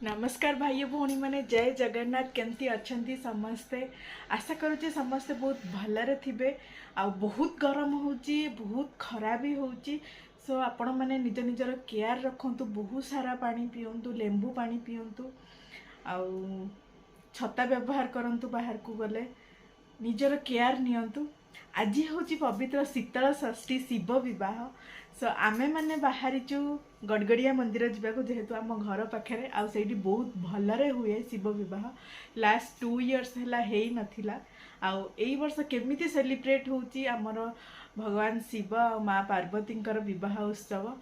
नमस्कार भाई भौणी मैंने जय जगन्नाथ केमती अच्छंती समस्ते आशा करुचे समस्ते बहुत भलरे थिबे आ बहुत गरम होची बहुत खरा भी होची सो आपण मैंने निज निजर केयर रखंतु बहुत सारा पानी पियंतु लेंबू पानी पियंतु आ छता व्यवहार करंतु बाहर को गले निजर केयर नियंतु। आज हूँ पवित्र शीतल षष्ठी शिव विवाह सो आमे मैंने बाहरीचु गड़गड़िया मंदिर जावाक जेहेतु आम घर पाखे आउे बहुत भलरे हुए शिव विवाह लास्ट 2 इयर्स है नथिला आउ एई वर्ष केमिति सेलिब्रेट होची आमर भगवान शिव आ माँ पार्वती विवाह उत्सव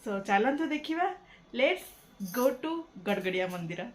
सो चलतु देखिबा लेट्स गो टू गड़गड़िया मंदिर।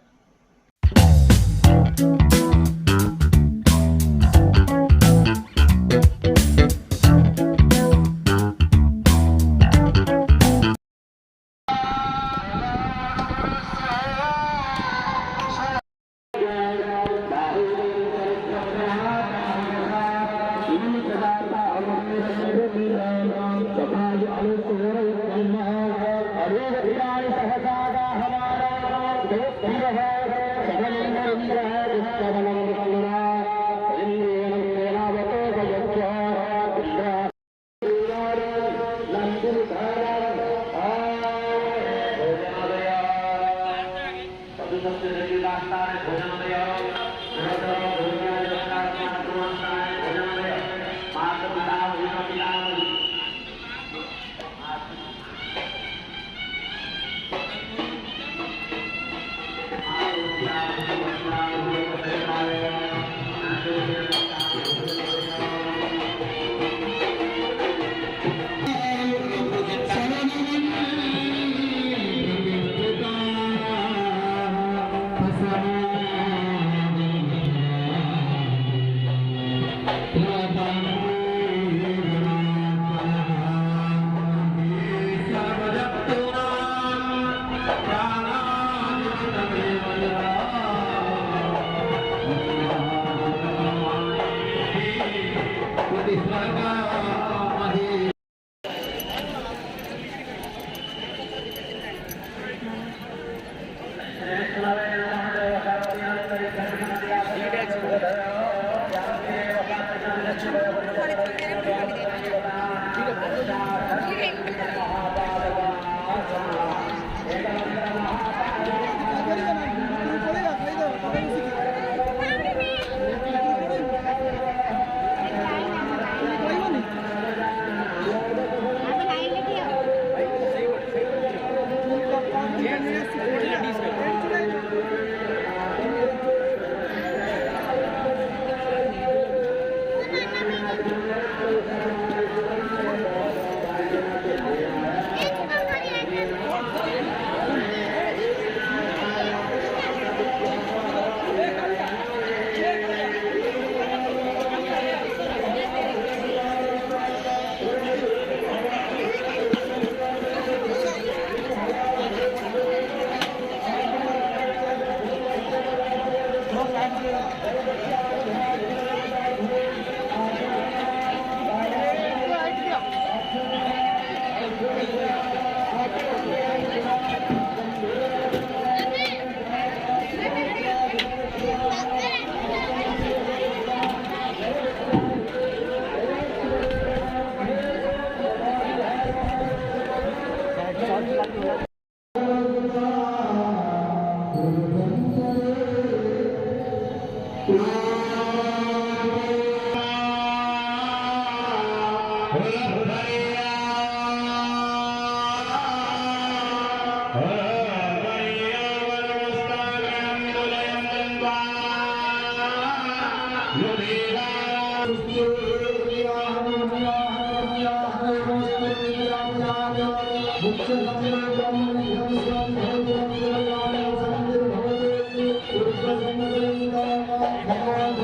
Bhagwan